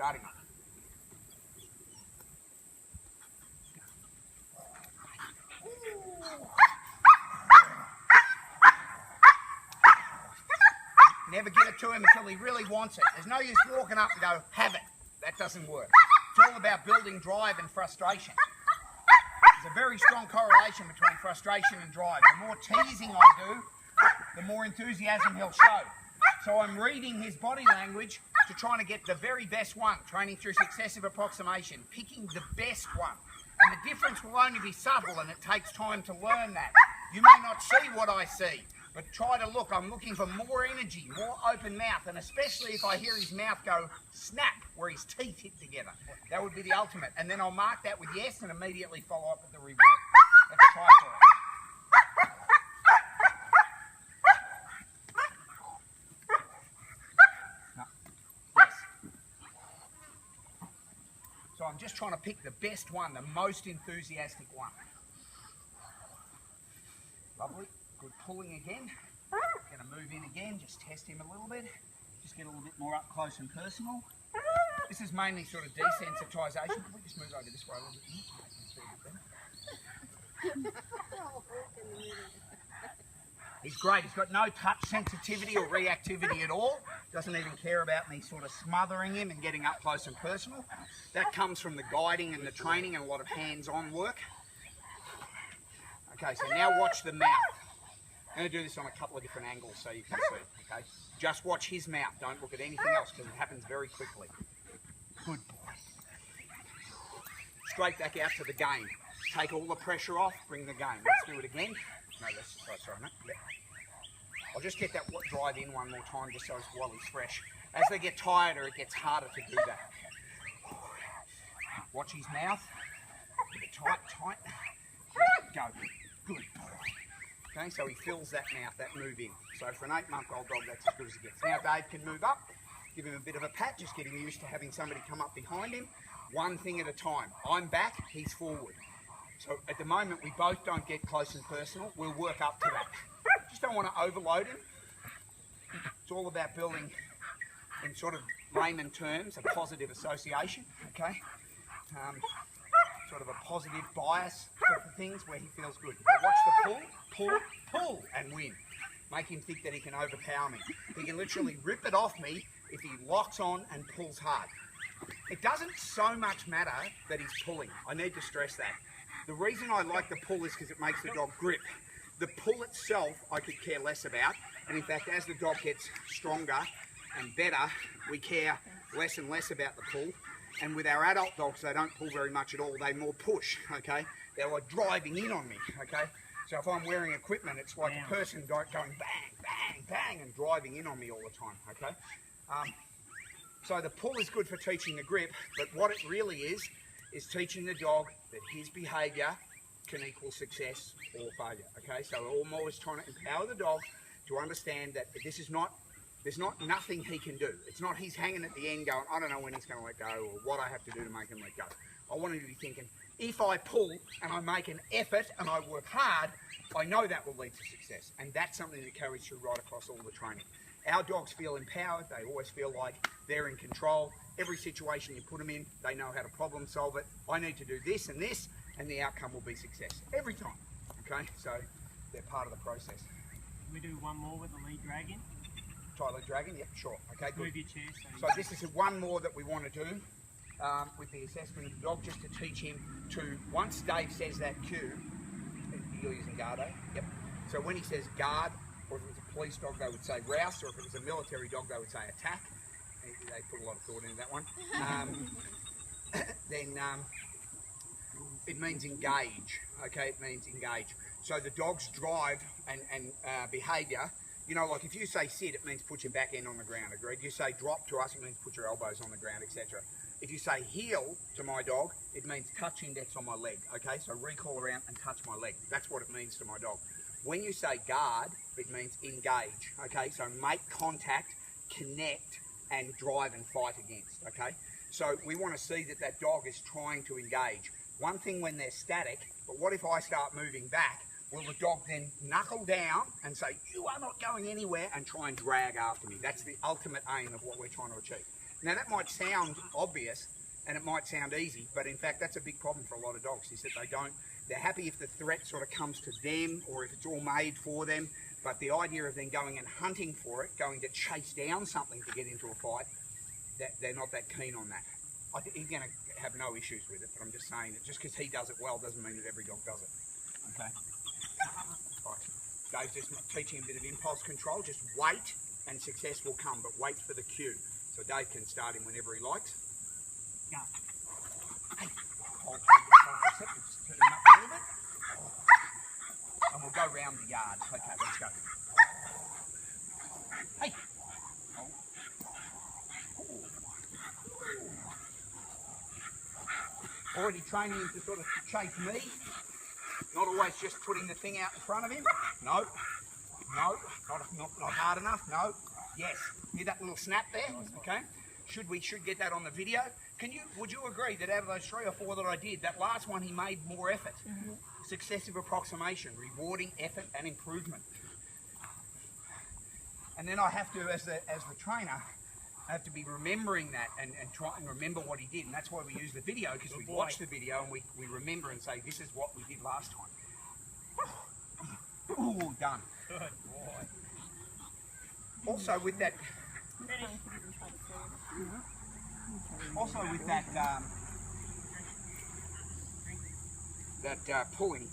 start him up. Never give it to him until he really wants it. There's no use walking up and go, have it. That doesn't work. It's all about building drive and frustration. There's a very strong correlation between frustration and drive. The more teasing I do, the more enthusiasm he'll show. So I'm reading his body language to try to get the very best one, training through successive approximation, picking the best one. And the difference will only be subtle, and it takes time to learn that. You may not see what I see, but try to look. I'm looking for more energy, more open mouth, and especially if I hear his mouth go snap, where his teeth hit together. That would be the ultimate. And then I'll mark that with yes and immediately follow up with the reward. Let's try for it. No. Yes. So I'm just trying to pick the best one, the most enthusiastic one. Lovely. Good pulling again. Going to move in again, just test him a little bit. Just get a little bit more up close and personal. This is mainly sort of desensitisation. Can we just move over this way a little bit? He's great. He's got no touch sensitivity or reactivity at all. Doesn't even care about me sort of smothering him and getting up close and personal. That comes from the guiding and the training and a lot of hands-on work. Okay, so now watch the mouth. I'm going to do this on a couple of different angles so you can see, okay? Just watch his mouth. Don't look at anything else because it happens very quickly. Good boy. Straight back out to the game. Take all the pressure off, bring the game. Let's do it again. No, that's, sorry, mate. Yeah. I'll just get that drive in one more time just so it's while he's fresh. As they get tireder, it gets harder to do that. Watch his mouth. Keep it tight, tight. Go. Good boy. Okay, so he fills that mouth, that move in. So for an 8-month-old dog, that's as good as it gets. Now Dave can move up, give him a bit of a pat, just get him used to having somebody come up behind him. One thing at a time. I'm back, he's forward. So at the moment, we both don't get close and personal. We'll work up to that. Just don't want to overload him. It's all about building, in sort of layman terms, a positive association, okay? Sort of a positive bias for things where he feels good. Watch the pull, and win. Make him think that he can overpower me. He can literally rip it off me if he locks on and pulls hard. It doesn't so much matter that he's pulling. I need to stress that. The reason I like the pull is because it makes the dog grip. The pull itself I could care less about, and in fact as the dog gets stronger and better, we care less and less about the pull. And with our adult dogs, they don't pull very much at all, they more push, okay? They're like driving in on me, okay? So if I'm wearing equipment, it's like a person going bang, bang, bang, and driving in on me all the time, okay? So the pull is good for teaching the grip, but what it really is teaching the dog that his behaviour can equal success or failure, okay? So I'm always trying to empower the dog to understand that this is not, there's nothing he can do. It's not he's hanging at the end going, I don't know when he's going to let go or what I have to do to make him let go. I want him to be thinking, if I pull and I make an effort and I work hard, I know that will lead to success. And that's something that carries through right across all the training. Our dogs feel empowered. They always feel like they're in control. Every situation you put them in, they know how to problem solve it. I need to do this, and the outcome will be success. Every time, okay? So they're part of the process. Can we do one more with the lead dragon? Try lead dragon? Yep, sure. Okay, good. Move your chair. So this is one more that we want to do with the assessment of the dog, just to teach him to, once Dave says that cue, you're using guard, eh? Yep. So when he says guard, or if it was a police dog, they would say rouse, or if it was a military dog, they would say attack. They put a lot of thought into that one. Then it means engage, okay? It means engage. So the dog's drive and behaviour, you know, like if you say sit, it means put your back end on the ground, agreed? You say drop to us, it means put your elbows on the ground, etc. If you say heel to my dog, it means touch index on my leg, okay? So recall around and touch my leg. That's what it means to my dog. When you say guard, it means engage, okay? So make contact, connect, and drive and fight against, okay? So we want to see that that dog is trying to engage. One thing when they're static, but what if I start moving back? Will the dog then knuckle down and say, you are not going anywhere, and try and drag after me? That's the ultimate aim of what we're trying to achieve. Now that might sound obvious and it might sound easy, but in fact that's a big problem for a lot of dogs, is that they're happy if the threat sort of comes to them or if it's all made for them, but the idea of then going and hunting for it, going to chase down something to get into a fight, they're not that keen on that. I think he's going to have no issues with it, but I'm just saying that just because he does it well doesn't mean that every dog does it. Okay? Right. Dave's just teaching a bit of impulse control. Just wait and success will come, but wait for the cue. So Dave can start him whenever he likes. Go. Hey, hold just turn him up a little bit. And we'll go round the yard. Okay, let's go. Hey. Already training him to sort of chase me. Not always just putting the thing out in front of him. No. No. Not hard enough. No. Yes. Hear that little snap there? Okay. We should get that on the video. Would you agree that out of those 3 or 4 that I did, that last one he made more effort? Mm-hmm. Successive approximation, rewarding effort and improvement. And then I have to, as the trainer, I have to be remembering that and try and remember what he did. And that's why we use the video, because we watch the video and we remember and say, this is what we did last time. Ooh, done. Good boy. Also with that, pulling,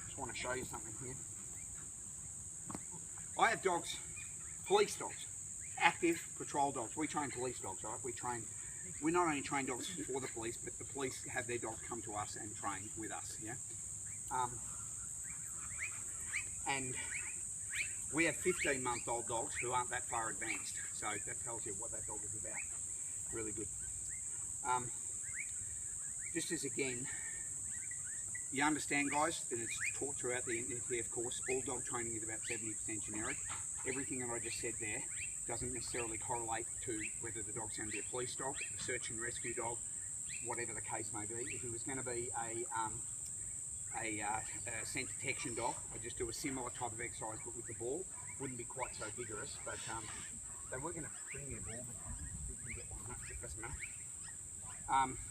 just want to show you something here. I have dogs, police dogs, active patrol dogs. We train police dogs, right? We not only train dogs for the police, but the police have their dogs come to us and train with us, yeah? And we have 15-month-old dogs who aren't that far advanced, so that tells you what that dog is about. Really good. Just as again, you understand, guys, that it's taught throughout the NTF course, all dog training is about 70% generic. Everything that I just said there doesn't necessarily correlate to whether the dog's going to be a police dog, a search and rescue dog, whatever the case may be. If it was going to be a scent detection dog, I'd just do a similar type of exercise but with the ball. Wouldn't be quite so vigorous, but they were going to bring me a ball, but we can get one, it doesn't matter.